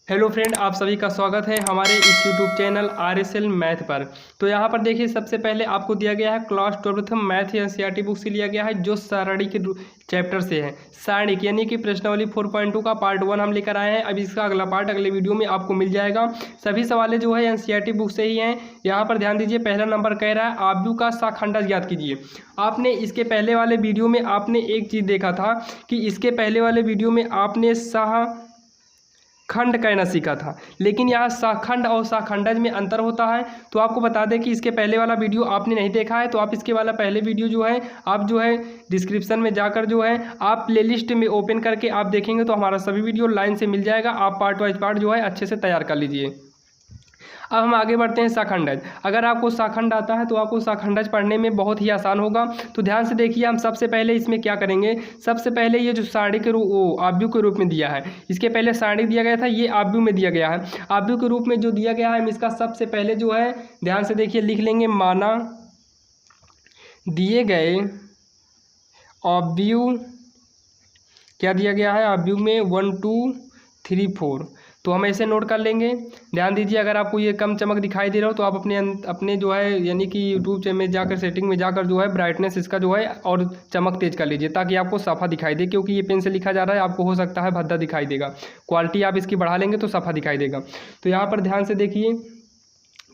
Hello friend, आप सभी का स्वागत है हमारे इस यूट्यूब चैनल RSL मैथ पर। तो यहाँ पर देखिए, सबसे पहले आपको दिया गया है class 12th math NCERT book से लिया गया है, जो सारणी के चैप्टर से है। सारणिक यानी कि प्रश्नावली 4.2 का पार्ट 1 हम लेकर आए हैं। अब इसका अगला पार्ट अगले वीडियो में आपको मिल जाएगा। सभी सवाल जो है एनसीईआरटी बुक से ही हैं। यहाँ पर ध्यान दीजिए, पहला नंबर कह रहा है आव्यूह का शाखंडज ज्ञात कीजिए। आपने इसके पहले वाले वीडियो में आपने एक चीज़ देखा था कि इसके पहले वाले वीडियो में आपने खंड कहना सीखा था, लेकिन यहाँ शाखंड और शाखंडज में अंतर होता है। तो आपको बता दें कि इसके पहले वाला वीडियो आपने नहीं देखा है तो आप इसके वाला पहले वीडियो जो है आप जो है डिस्क्रिप्शन में जाकर जो है आप प्लेलिस्ट में ओपन करके आप देखेंगे तो हमारा सभी वीडियो लाइन से मिल जाएगा। आप पार्ट वाइज पार्ट जो है अच्छे से तैयार कर लीजिए। अब हम आगे बढ़ते हैं शाखंडज। अगर आपको शाखंड आता है तो आपको शाखंडज पढ़ने में बहुत ही आसान होगा। तो ध्यान से देखिए, हम सबसे पहले इसमें क्या करेंगे। सबसे पहले ये जो सारणी के रूप आव्यूह के रूप में दिया है, इसके पहले सारणी दिया गया था, ये आव्यूह में दिया गया है। आव्यूह के रूप में जो दिया गया है, हम इसका सबसे पहले जो है ध्यान से देखिए लिख लेंगे, माना दिए गए आव्यूह, क्या दिया गया है आव्यूह में 1 2 3 4। तो हम ऐसे नोट कर लेंगे। ध्यान दीजिए, अगर आपको ये कम चमक दिखाई दे रहा हो तो आप अपने जो है यानी कि यूट्यूब में जाकर सेटिंग में जाकर जो है ब्राइटनेस इसका जो है और चमक तेज कर लीजिए, ताकि आपको साफा दिखाई दे। क्योंकि ये पेन से लिखा जा रहा है, आपको हो सकता है भद्दा दिखाई देगा। क्वालिटी आप इसकी बढ़ा लेंगे तो साफा दिखाई देगा। तो यहाँ पर ध्यान से देखिए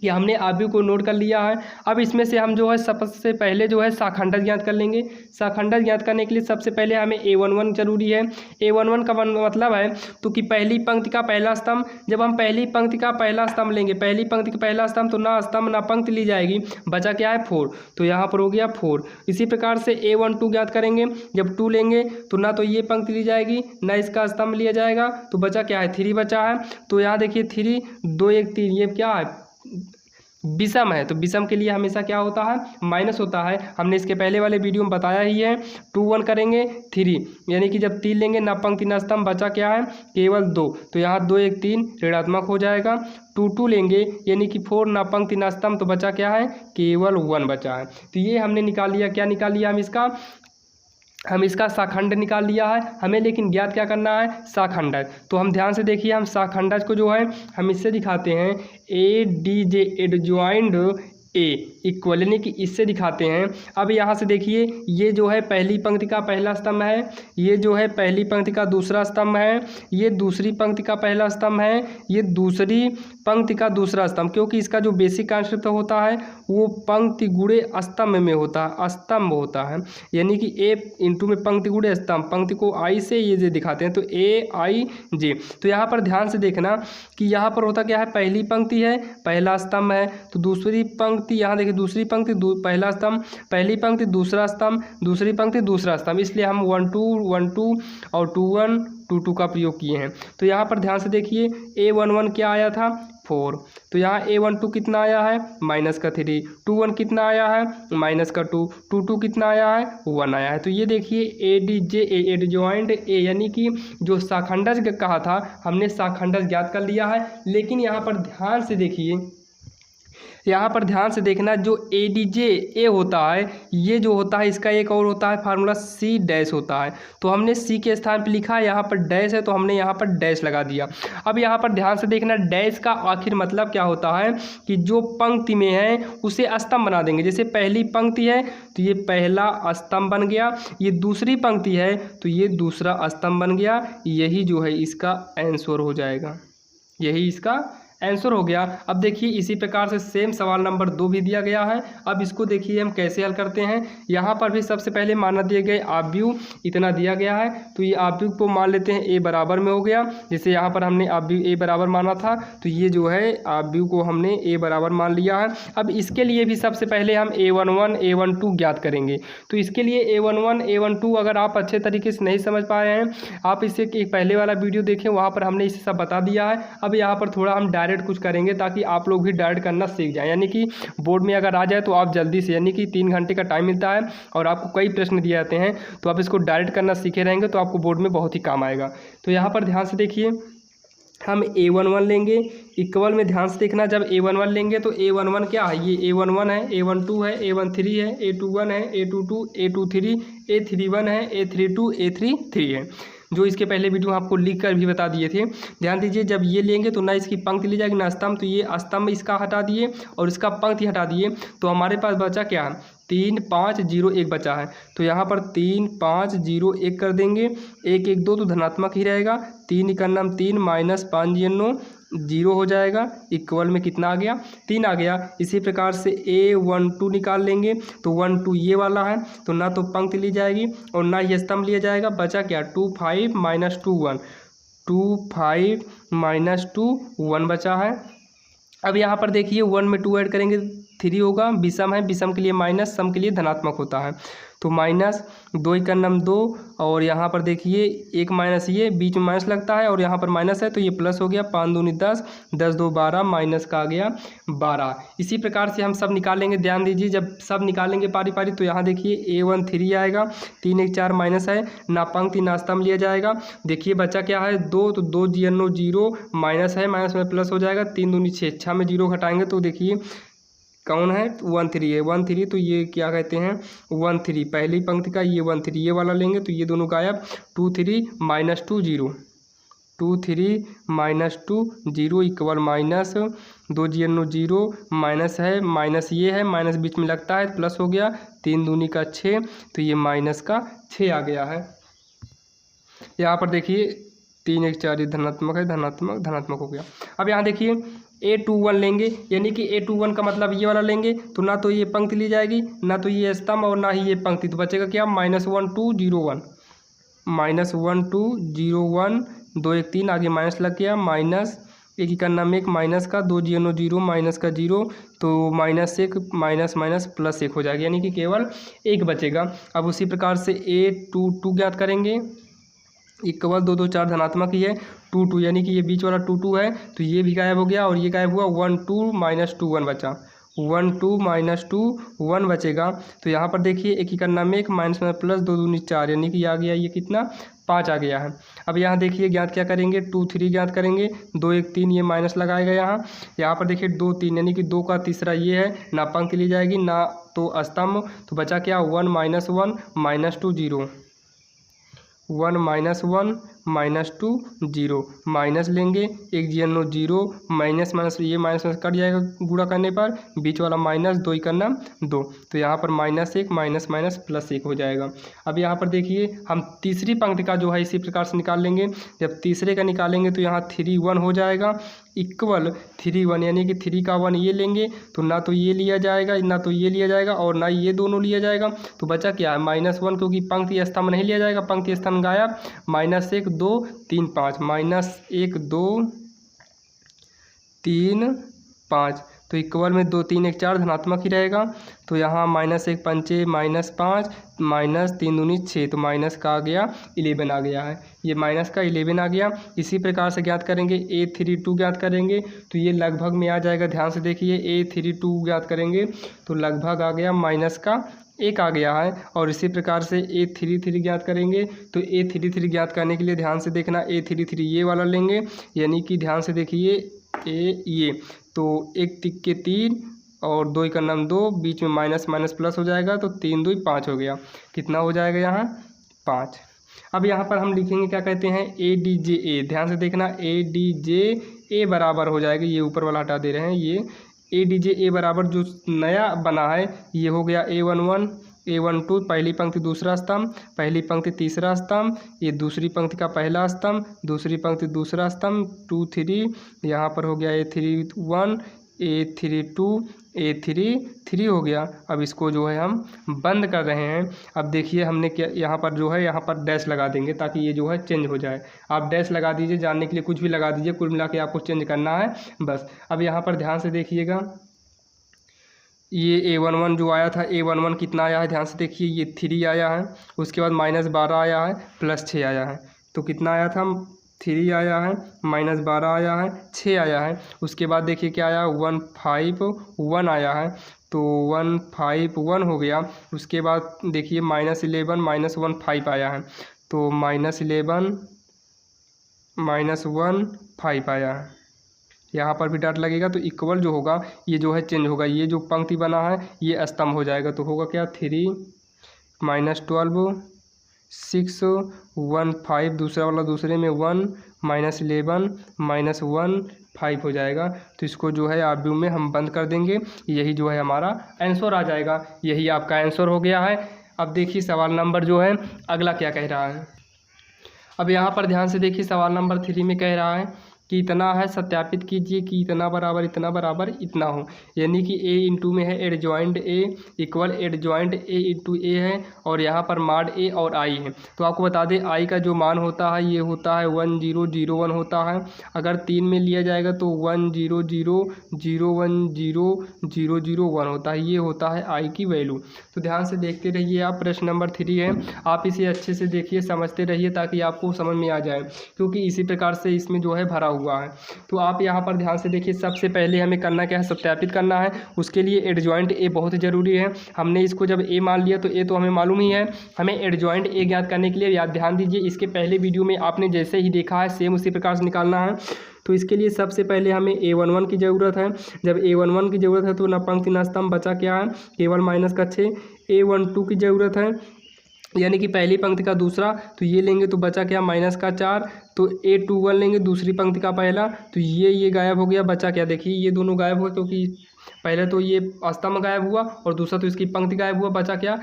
कि हमने आव्यूह को नोट कर लिया है। अब इसमें से हम जो है सबसे पहले जो है शाखंडज ज्ञात कर लेंगे। शाखंडज ज्ञात करने के लिए सबसे पहले हमें A11 जरूरी है। A11 का मतलब है तो कि पहली पंक्ति का पहला स्तंभ। जब हम पहली पंक्ति का पहला स्तंभ लेंगे, पहली पंक्ति का पहला स्तंभ, तो ना स्तंभ ना पंक्ति ली जाएगी, बचा क्या है 4। तो यहाँ पर हो गया 4। इसी प्रकार से A12 ज्ञात करेंगे। जब 2 लेंगे तो ना तो ये पंक्ति ली जाएगी ना इसका स्तंभ लिया जाएगा, तो बचा क्या है 3 बचा है। तो यहाँ देखिए 3 2 1 3, ये क्या है विषम है। तो विषम के लिए हमेशा क्या होता है माइनस होता है। हमने इसके पहले वाले वीडियो में बताया ही है। 2 1 करेंगे 3, यानी कि जब 3 लेंगे ना पंक्ति ना स्तंभ, बचा क्या है केवल 2। तो यहाँ 2 1 3 ऋणात्मक हो जाएगा। 2 2 लेंगे यानी कि 4 ना पंक्ति ना स्तंभ, तो बचा क्या है केवल 1 बचा है। तो ये हमने निकाल लिया। क्या निकाल लिया हम इसका शाखंड निकाल लिया है। हमें लेकिन ज्ञात क्या करना है शाखंडज। तो हम ध्यान से देखिए, हम शाखंडज को जो है हम इससे दिखाते हैं ADJ एडजॉइंड A इक्वल, यानी कि इससे दिखाते हैं। अब यहाँ से देखिए, ये जो है पहली पंक्ति का पहला स्तंभ है, ये जो है पहली पंक्ति का दूसरा स्तंभ है, ये दूसरी पंक्ति का पहला स्तंभ है, ये दूसरी पंक्ति का दूसरा स्तंभ। क्योंकि इसका जो बेसिक कॉन्सेप्ट होता है वो पंक्ति गुणे स्तंभ में होता है, स्तंभ होता है। यानी कि A इंटू में पंक्ति गुणे स्तंभ, पंक्ति को I से ये जे दिखाते हैं, तो AIJ। तो यहाँ पर ध्यान से देखना कि यहाँ पर होता क्या है, पहली पंक्ति है पहला स्तंभ है, तो दूसरी पंक्ति, यहाँ देखिए दूसरी पंक्ति पहला स्तंभ, पहली पंक्ति दूसरा स्तंभ, दूसरी पंक्ति दूसरा स्तंभ। इसलिए हम 1 2 1 2 और 2 1 2 2 का प्रयोग किए हैं। तो यहाँ पर ध्यान से देखिए, A11 क्या आया था 4। तो यहाँ A12 कितना आया है -3। 2 1 कितना आया है -2। 2 2 कितना आया है 1 आया है। तो ये देखिए ADJ एडजॉइंट A, यानी कि जो शाखंडज कहा था हमने शाखंडज ज्ञात कर लिया है। लेकिन यहाँ पर ध्यान से देखिए, यहाँ पर ध्यान से देखना, जो ADJ A होता है, ये जो होता है इसका एक और होता है फार्मूला C डैश होता है। तो हमने C के स्थान पर लिखा है, यहाँ पर डैश है तो हमने यहाँ पर डैश लगा दिया। अब यहाँ पर ध्यान से देखना, डैश का आखिर मतलब क्या होता है कि जो पंक्ति में है उसे स्तंभ बना देंगे। जैसे पहली पंक्ति है तो ये पहला स्तंभ बन गया, ये दूसरी पंक्ति है तो ये दूसरा स्तंभ बन गया। यही जो है इसका आंसर हो जाएगा, यही इसका आंसर हो गया। अब देखिए इसी प्रकार से सेम सवाल नंबर 2 भी दिया गया है। अब इसको देखिए हम कैसे हल करते हैं। यहाँ पर भी सबसे पहले माना दिए गए आव्यूह इतना दिया गया है, तो ये आव्यूह को मान लेते हैं A बराबर में हो गया। जैसे यहाँ पर हमने आव्यूह A बराबर माना था, तो ये जो है आव्यूह को हमने A बराबर मान लिया है। अब इसके लिए भी सबसे पहले हम A11 A12 ज्ञात करेंगे। तो इसके लिए A11 A12 अगर आप अच्छे तरीके से नहीं समझ पा रहे हैं, आप इसे एक पहले वाला वीडियो देखें, वहाँ पर हमने इसे सब बता दिया है। अब यहाँ पर थोड़ा हम डायरेक्ट कुछ करेंगे ताकि आप लोग भी डायरेक्ट करना सीख जाएं। यानी कि बोर्ड में अगर आ जाए तो आप जल्दी से, यानी कि 3 घंटे का टाइम मिलता है और आपको कई प्रश्न दिए जाते हैं, तो आप इसको डायरेक्ट करना सीखे रहेंगे तो आपको बोर्ड में बहुत ही काम आएगा। तो यहाँ पर ध्यान से देखिए, हम A11 लेंगे इक्वल में, ध्यान से देखना, जब A11 लेंगे तो A11 क्या है, ये A11 है, A12 है, A13 है, A21 है, A22 A23 A31 है, A32 A33 है। जो इसके पहले वीडियो आपको लिख कर भी बता दिए थे। ध्यान दीजिए, जब ये लेंगे तो ना इसकी पंक्ति ली जाएगी ना स्तंभ, तो ये स्तंभ इसका हटा दिए और इसका पंक्ति हटा दिए, तो हमारे पास बचा क्या है, 3 5 0 1 बचा है। तो यहाँ पर 3 5 0 1 कर देंगे, 1 1 2 तो धनात्मक ही रहेगा, 3 का नाम 3 माइनस 5 0 हो जाएगा, इक्वल में कितना आ गया, 3 आ गया। इसी प्रकार से A12 निकाल लेंगे, तो 1 2 ये वाला है, तो ना तो पंक्ति ली जाएगी और ना ये स्तंभ लिया जाएगा, बचा क्या 2 5 माइनस 2 1, 2 5 माइनस 2 1 बचा है। अब यहाँ पर देखिए 1 में 2 ऐड करेंगे 3 होगा, विषम है, विषम के लिए माइनस, सम के लिए धनात्मक होता है, तो माइनस 2 का नाम 2 और यहाँ पर देखिए एक माइनस, ये बीच में माइनस लगता है और यहाँ पर माइनस है तो ये प्लस हो गया, 5 दूनी 10, 10 2 12, माइनस का आ गया 12। इसी प्रकार से हम सब निकाल लेंगे। ध्यान दीजिए, जब सब निकालेंगे पारी पारी तो यहाँ देखिए A1 3 आएगा, 3 1 4 माइनस है, ना पंक्ति ना स्तंभ लिया जाएगा। देखिए बचा क्या है 2, तो 2 0 माइनस है, माइनस में प्लस हो जाएगा, 3 दूनी 6, 6 में 0 घटाएंगे तो देखिए कौन है 1 3 है, 1 3, तो ये क्या कहते हैं 1 3, पहली पंक्ति का ये 1 3 ये वाला लेंगे तो ये दोनों गायब, 2 3 minus 2 0, 2 3 minus 2 0 equal minus 2 0 minus है, माइनस ये है, माइनस बीच में लगता है प्लस हो गया, 3 दूनी का 6, तो ये माइनस का 6 आ गया है। यहाँ पर देखिए 3 1 4 धनात्मक है, धनात्मक धनात्मक हो गया। अब यहाँ देखिए A21 लेंगे, यानी कि A21 का मतलब ये वाला लेंगे, तो ना तो ये पंक्ति ली जाएगी ना तो ये स्तंभ और ना ही ये पंक्ति, तो बचेगा क्या -1 2 0 1, -1 2 0 1, 2 1 3 आगे माइनस लग गया, माइनस एक का नाम 1 माइनस का 2 0 0 माइनस का 0, तो -1 माइनस माइनस प्लस 1 हो जाएगा, यानी कि केवल 1 बचेगा। अब उसी प्रकार से A22 ज्ञात करेंगे, इक्वल 2 2 4 धनात्मक ही है, 2 2 यानी कि ये बीच वाला 2 2 है, तो ये भी गायब हो गया और ये गायब हुआ, 1 2 माइनस 2 1 बचा, 1 2 माइनस 2 1 बचेगा। तो यहाँ पर देखिए एक ही करना में 1 माइनस में प्लस 2 दूनी 4, यानी कि आ गया ये कितना 5 आ गया है। अब यहाँ देखिए ज्ञात क्या करेंगे, 2 3 ज्ञात करेंगे, 2 1 3 ये माइनस लगाएगा यहाँ पर देखिए 2 3 यानी कि 2 का तीसरा ये है, ना पंक्ति ली जाएगी ना तो स्तंभ, तो बचा क्या 1 -1 -2 0, 1 -1 -2 0, माइनस लेंगे 1 0 माइनस माइनस ये माइनस माइनस कट जाएगा गुणा करने पर, बीच वाला माइनस 2 ही करना 2, तो यहाँ पर -1 माइनस माइनस प्लस 1 हो जाएगा। अब यहाँ पर देखिए हम तीसरी पंक्ति का जो है इसी प्रकार से निकाल लेंगे। जब तीसरे का निकालेंगे तो यहाँ 3 1 हो जाएगा, इक्वल 3 1, यानी कि 3 का 1 ये लेंगे तो ना तो ये लिया जाएगा ना तो ये लिया जाएगा और ना ये दोनों लिया जाएगा, तो बचा क्या है -1, क्योंकि पंक्ति स्तंभ नहीं लिया जाएगा, पंक्ति स्तंभ गायब, -1 2 3 5, -1 2 3 5, तो इक्वल में 2 3 1 4 धनात्मक ही रहेगा, तो यहाँ -1 पंचे -5 माइनस 3 दूनी 6, तो माइनस का आ गया 11 आ गया है, ये माइनस का 11 आ गया। इसी प्रकार से ज्ञात करेंगे A32 ज्ञात करेंगे तो ये लगभग में आ जाएगा, ध्यान से देखिए A32 ज्ञात करेंगे तो लगभग आ गया माइनस का 1 आ गया है। और इसी प्रकार से A33 ज्ञात करेंगे तो A33 ज्ञात करने के लिए ध्यान से देखना, A33 ये वाला लेंगे, यानी कि ध्यान से देखिए ये तो 1 तिक्के 3 और 2 का नाम 2, बीच में माइनस माइनस प्लस हो जाएगा, तो 3 2 5 हो गया, कितना हो जाएगा यहाँ 5। अब यहाँ पर हम लिखेंगे क्या कहते हैं ADJA, ध्यान से देखना ADJA बराबर हो जाएगा, ये ऊपर वाला हटा दे रहे हैं, ये ADJA बराबर जो नया बना है ये हो गया A11 A12 पहली पंक्ति दूसरा स्तंभ, पहली पंक्ति तीसरा स्तंभ, ये दूसरी पंक्ति का पहला स्तंभ, दूसरी पंक्ति दूसरा स्तंभ, 2 3, यहाँ पर हो गया A31 A32 A33 हो गया। अब इसको जो है हम बंद कर रहे हैं। अब देखिए हमने क्या यहाँ पर जो है यहाँ पर डैश लगा देंगे ताकि ये जो है चेंज हो जाए। आप डैश लगा दीजिए, जानने के लिए कुछ भी लगा दीजिए, कुल मिला के आपको चेंज करना है बस। अब यहाँ पर ध्यान से देखिएगा, ये A11 जो आया था A11 कितना आया है, ध्यान से देखिए ये 3 आया है, उसके बाद -12 आया है, +6 आया है, तो कितना आया था 3 आया है, -12 आया है, 6 आया है। उसके बाद देखिए क्या आया 151 आया है, तो 151 हो गया। उसके बाद देखिए -11 -15 आया है, तो -11 -15 आया है। यहाँ पर भी डॉट लगेगा तो इक्वल जो होगा ये जो है चेंज होगा, ये जो पंक्ति बना है ये स्तंभ हो जाएगा, तो होगा क्या 3 -12 615, दूसरा वाला दूसरे में 1 -11 -1 5 हो जाएगा। तो इसको जो है आप व्यू में हम बंद कर देंगे, यही जो है हमारा आंसर आ जाएगा। यही आपका आंसर हो गया है। अब देखिए सवाल नंबर जो है अगला क्या कह रहा है। अब यहाँ पर ध्यान से देखिए, सवाल नंबर 3 में कह रहा है कि इतना है, सत्यापित कीजिए कि इतना बराबर इतना हो। यानी कि ए इंटू में है adjoint A equal adjoint A into A है, और यहाँ पर माड ए और आई है। तो आपको बता दें आई का जो मान होता है ये होता है 1001 होता है। अगर 3 में लिया जाएगा तो 10001 होता है, ये होता है आई की वैल्यू। तो ध्यान से देखते रहिए आप, प्रश्न नंबर 3 है, आप इसे अच्छे से देखिए, समझते रहिए ताकि आपको समझ में आ जाए, क्योंकि इसी प्रकार से इसमें जो है भरा हुआ है। तो आप यहाँ पर ध्यान से देखिए, सबसे पहले हमें करना क्या है, सत्यापित करना है। उसके लिए एडजॉइंट ए बहुत ज़रूरी है। हमने इसको जब ए मान लिया तो ए तो हमें मालूम ही है, हमें एडजॉइंट ए ज्ञात करने के लिए याद ध्यान दीजिए, इसके पहले वीडियो में आपने जैसे ही देखा है सेम उसी प्रकार से निकालना है। तो इसके लिए सबसे पहले हमें A11 की ज़रूरत है। जब A11 की ज़रूरत है तो ना पंक्ति ना स्तंभ, बचा क्या है केवल -6। A12 की ज़रूरत है, यानी कि पहली पंक्ति का दूसरा, तो ये लेंगे तो बचा क्या -4। तो A21 लेंगे दूसरी पंक्ति का पहला, तो ये गायब हो गया, बचा क्या, देखिए ये दोनों गायब हुए, क्योंकि पहले तो ये स्तंभ गायब हुआ और दूसरा तो इसकी पंक्ति गायब हुआ, बचा क्या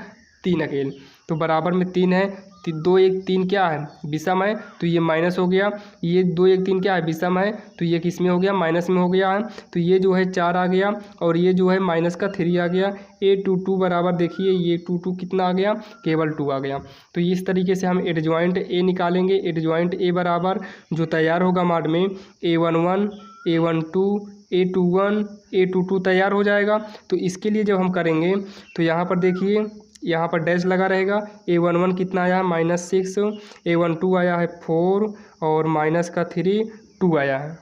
3 अकेले। तो बराबर में 3 है, 2 1 3 क्या है विषम है, तो ये माइनस हो गया। ये 2 1 3 क्या है विषम है, तो ये किस में हो गया माइनस में हो गया है। तो ये जो है 4 आ गया, और ये जो है -3 आ गया। A22 बराबर देखिए ये 22 कितना आ गया, केवल 2 आ गया। तो इस तरीके से हम एडजॉइंट ए निकालेंगे। एडजॉइंट ए बराबर जो तैयार होगा माड में A11 A12 A21 A22 तैयार हो जाएगा। तो इसके लिए जब हम करेंगे तो यहाँ पर देखिए, यहाँ पर डैश लगा रहेगा। A11 कितना आया है -6, A12 आया है 4 और -3 2 आया है।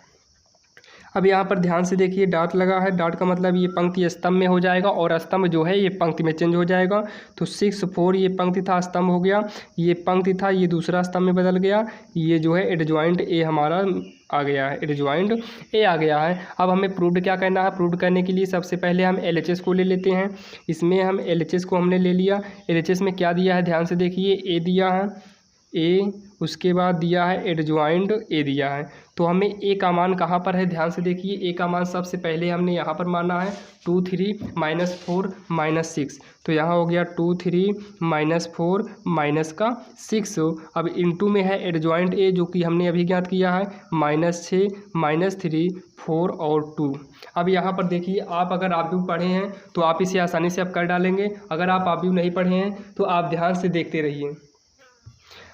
अब यहाँ पर ध्यान से देखिए डॉट लगा है, डॉट का मतलब ये पंक्ति स्तंभ में हो जाएगा और स्तंभ जो है ये पंक्ति में चेंज हो जाएगा। तो 6 4 ये पंक्ति था स्तंभ हो गया, ये पंक्ति था ये दूसरा स्तंभ में बदल गया। ये जो है एडजॉइंट ए हमारा आ गया है, एडजॉइंट ए आ गया है। अब हमें प्रूव्ड क्या करना है, प्रूव्ड करने के लिए सबसे पहले हम LHS को ले लेते हैं। इसमें हम LHS को हमने ले लिया। LHS में क्या दिया है ध्यान से देखिए, ए दिया है ए, उसके बाद दिया है एडजॉइंट ए दिया है। तो हमें ए का मान कहाँ पर है ध्यान से देखिए, ए का मान सबसे पहले हमने यहाँ पर माना है 2 3 -4 -6। तो यहाँ हो गया 2 3 -4 -6। अब इनटू में है एडजॉइंट ए जो कि हमने अभी ज्ञात किया है -6 -3 4 और 2। अब यहाँ पर देखिए, आप अगर आव्यूह पढ़े हैं तो आप इसे आसानी से आप कर डालेंगे। अगर आप आव्यूह नहीं पढ़े हैं तो आप ध्यान से देखते रहिए।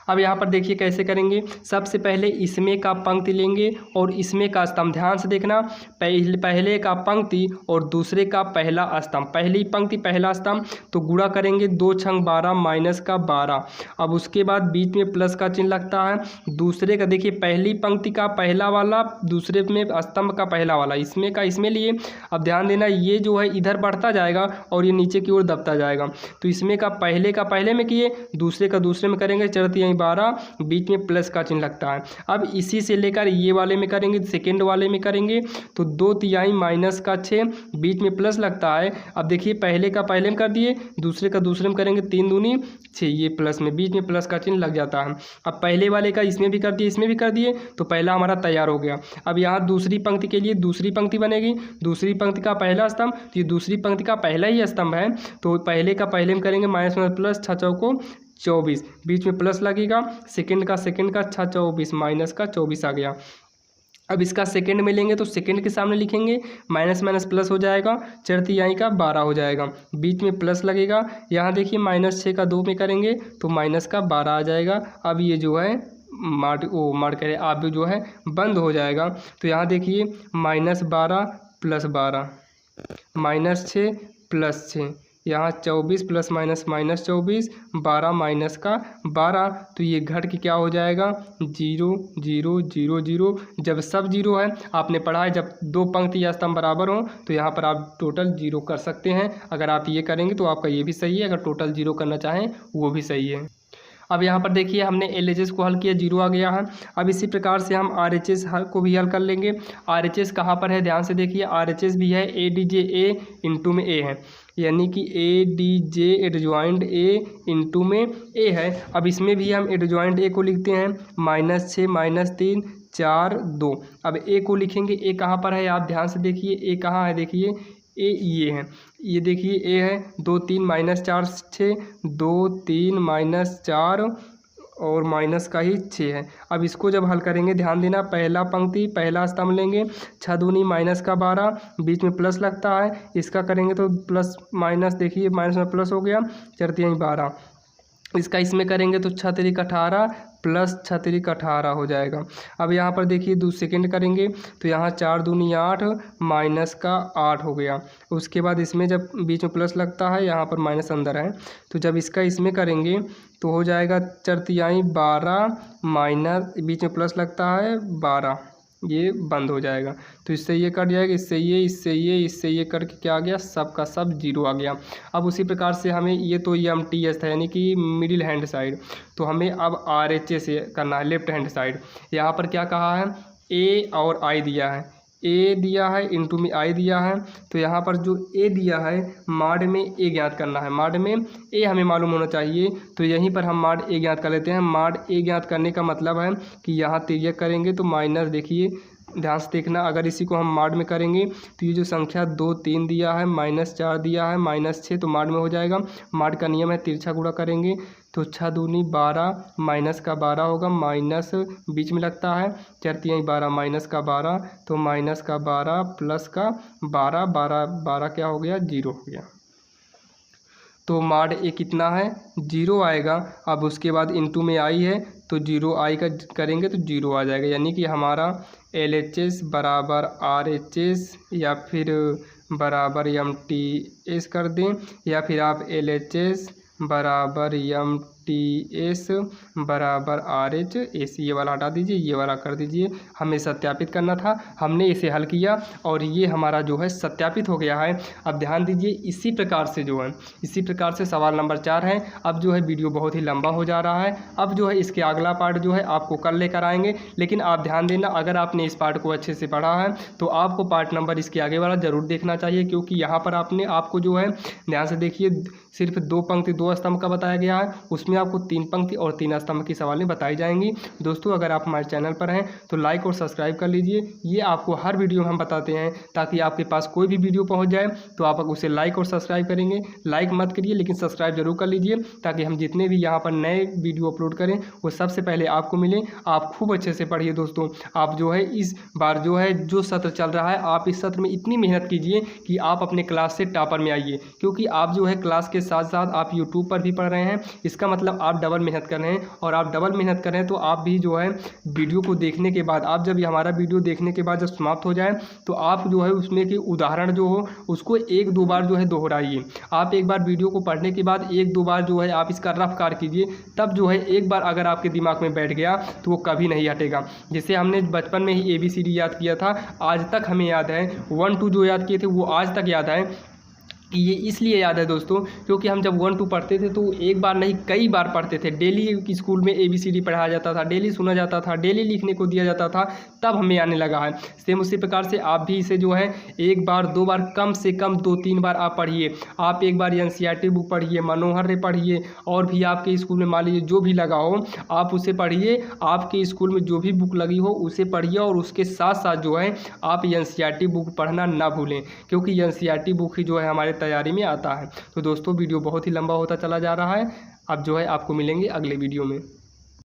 अब यहाँ पर देखिए कैसे करेंगे। सबसे पहले इसमें का पंक्ति लेंगे और इसमें का स्तंभ, ध्यान से देखना, पहले का पंक्ति और दूसरे का पहला स्तंभ, पहली पंक्ति पहला स्तंभ, तो गुणा करेंगे 2 छंग 12 -12। अब उसके बाद बीच में प्लस का चिन्ह लगता है। दूसरे का देखिए, पहली पंक्ति का पहला वाला, दूसरे में स्तंभ का पहला वाला, इसमें का इसमें लिए। अब ध्यान देना, ये जो है इधर बढ़ता जाएगा और ये नीचे की ओर दबता जाएगा। तो इसमें का पहले में किए, दूसरे का दूसरे में करेंगे, चढ़ती 12, बीच में प्लस का चिन्ह लगता है। अब इसी से लेकर ये वाले में करेंगे, सेकेंड वाले में करेंगे तो 2 तिहाई -6, बीच में प्लस लगता है। अब देखिए, पहले का पहले में कर दिए, दूसरे का दूसरे में करेंगे, 3 दूनी 6, ये प्लस में बीच में प्लस का चिन्ह लग जाता है। अब पहले वाले का इसमें भी कर दिए, इसमें भी कर दिए, तो पहला हमारा तैयार हो गया। अब यहाँ दूसरी पंक्ति के लिए दूसरी पंक्ति बनेगी, दूसरी पंक्ति का पहला स्तंभ, तो ये दूसरी पंक्ति का पहला ही स्तंभ है। तो पहले का पहले में करेंगे -+ 6 चौको 24, बीच में प्लस लगेगा, सेकंड का 6 24 -24 आ गया। अब इसका सेकंड में लेंगे तो सेकंड के सामने लिखेंगे, माइनस प्लस हो जाएगा, चढ़ती आई का 12 हो जाएगा, बीच में प्लस लगेगा। यहाँ देखिए -6 का 2 में करेंगे तो -12 आ जाएगा। अब ये जो है मार करे आप जो है बंद हो जाएगा। तो यहाँ देखिए -12 + 12 -6 + 6, यहाँ 24 ± -24 12 -12, तो ये घट के क्या हो जाएगा 0 0 0 0। जब सब 0 है, आपने पढ़ा है जब 2 पंक्ति या स्तंभ बराबर हो तो यहाँ पर आप टोटल 0 कर सकते हैं। अगर आप ये करेंगे तो आपका ये भी सही है, अगर टोटल 0 करना चाहें वो भी सही है। अब यहाँ पर देखिए हमने LHS को हल किया, 0 आ गया है। अब इसी प्रकार से हम RHS को भी हल कर लेंगे। RHS कहाँ पर है, ध्यान से देखिए, RHS भी है ADJ A इंटू में A है, यानी कि ADJ एडजॉइंट A इंटू में A है। अब इसमें भी हम एडजॉइंट A को लिखते हैं -6 -3 4 2। अब A को लिखेंगे, A कहाँ पर है आप ध्यान से देखिए, A कहाँ है, देखिए ए ये है, ये देखिए ए है, 2 3 -4 6 2 3 -4 और माइनस का ही 6 है। अब इसको जब हल करेंगे ध्यान देना, पहला पंक्ति पहला स्तंभ लेंगे, 6 दूनी -12, बीच में प्लस लगता है, इसका करेंगे तो प्लस माइनस, देखिए माइनस में प्लस हो गया, 4 3 12। इसका इसमें करेंगे तो 6 3 18 प्लस 6 3 18 हो जाएगा। अब यहाँ पर देखिए सेकेंड करेंगे तो यहाँ 4 दूनी 8 माइनस का 8 हो गया। उसके बाद इसमें जब बीच में प्लस लगता है, यहाँ पर माइनस अंदर है, तो जब इसका इसमें करेंगे तो हो जाएगा 4 तिहाई 12 माइनस बीच में प्लस लगता है 12, ये बंद हो जाएगा। तो इससे ये कट जाएगा, इससे ये करके क्या आ गया, सब का सब 0 आ गया। अब उसी प्रकार से हमें ये तो MTS था, यानी कि मिडिल हैंड साइड, तो हमें अब RHS करना है लेफ्ट हैंड साइड। यहाँ पर क्या कहा है, A और I दिया है, A दिया है इंटू में I दिया है। तो यहाँ पर जो A दिया है माड में A ज्ञात करना है, माड में A हमें मालूम होना चाहिए, तो यहीं पर हम माड A ज्ञात कर लेते हैं। माड A ज्ञात करने का मतलब है कि यहाँ तिर्यक करेंगे तो माइनस, देखिए ध्यान से देखना, अगर इसी को हम माड में करेंगे तो ये जो संख्या 2 3 दिया है, -4 दिया है, -6, तो माड में हो जाएगा। माड का नियम है तिरछा गुणा करेंगे तो 6 दूनी 12 माइनस का 12 होगा, माइनस बीच में लगता है, 4 तिहाई 12 माइनस का 12, तो माइनस का 12 प्लस का 12 12 क्या हो गया, 0 हो गया। तो माड A कितना है, 0 आएगा। अब उसके बाद इंटू में I है तो 0 I का करेंगे तो 0 आ जाएगा, यानी कि हमारा LHS बराबर RHS या फिर बराबर MTS कर दें, या फिर आप LHS बराबर MTS बराबर RHS, ये वाला हटा दीजिए, ये वाला कर दीजिए। हमें सत्यापित करना था, हमने इसे हल किया और ये हमारा जो है सत्यापित हो गया है। अब ध्यान दीजिए, इसी प्रकार से जो है, इसी प्रकार से सवाल नंबर 4 है। अब जो है वीडियो बहुत ही लंबा हो जा रहा है, अब जो है इसके अगला पार्ट जो है आपको कल लेकर आएंगे। लेकिन आप ध्यान देना, अगर आपने इस पार्ट को अच्छे से पढ़ा है तो आपको पार्ट नंबर इसके आगे वाला ज़रूर देखना चाहिए, क्योंकि यहाँ पर आपको जो है ध्यान से देखिए, सिर्फ 2 पंक्ति 2 स्तंभ का बताया गया है, उसमें आपको 3 पंक्ति और 3 स्तंभ की सवालें बताई जाएंगी। दोस्तों अगर आप हमारे चैनल पर हैं तो लाइक और सब्सक्राइब कर लीजिए, ये आपको हर वीडियो में हम बताते हैं, ताकि आपके पास कोई भी वीडियो पहुंच जाए तो आप उसे लाइक और सब्सक्राइब करेंगे। लाइक मत करिए लेकिन सब्सक्राइब जरूर कर लीजिए, ताकि हम जितने भी यहाँ पर नए वीडियो अपलोड करें वो सबसे पहले आपको मिले। आप खूब अच्छे से पढ़िए दोस्तों, आप जो है इस बार जो है जो सत्र चल रहा है, आप इस सत्र में इतनी मेहनत कीजिए कि आप अपने क्लास से टॉपर में आइए, क्योंकि आप जो है क्लास के साथ साथ आप यूट्यूब पर भी पढ़ रहे हैं, इसका मतलब आप डबल मेहनत कर रहे हैं। और आप डबल मेहनत कर रहे हैं तो आप भी जो है वीडियो को देखने के बाद, आप जब ये हमारा वीडियो देखने के बाद जब समाप्त हो जाए तो आप जो है उसमें के उदाहरण जो हो उसको 1-2 बार जो है दोहराइए। आप एक बार वीडियो को पढ़ने के बाद 1-2 बार जो है आप इसका रफ कार कीजिए, तब जो है एक बार अगर आपके दिमाग में बैठ गया तो वो कभी नहीं हटेगा। जैसे हमने बचपन में ही ABCD याद किया था, आज तक हमें याद है, 1 2 जो याद किए थे वो आज तक याद है। ये इसलिए याद है दोस्तों क्योंकि हम जब 1 2 पढ़ते थे तो एक बार नहीं कई बार पढ़ते थे। डेली स्कूल में ABCD पढ़ाया जाता था, डेली सुना जाता था, डेली लिखने को दिया जाता था, तब हमें आने लगा है। सेम उसी प्रकार से आप भी इसे जो है 1 बार 2 बार कम से कम 2-3 बार आप पढ़िए। आप एक बार NCERT बुक पढ़िए, मनोहर रे पढ़िए, और भी आपके स्कूल में मान लीजिए जो भी लगा हो आप उसे पढ़िए। आपके स्कूल में जो भी बुक लगी हो उसे पढ़िए, और उसके साथ साथ जो है आप NCERT बुक पढ़ना ना भूलें, क्योंकि NCERT बुक ही जो है हमारे तैयारी में आता है। तो दोस्तों वीडियो बहुत ही लंबा होता चला जा रहा है, अब जो है आपको मिलेंगे अगले वीडियो में।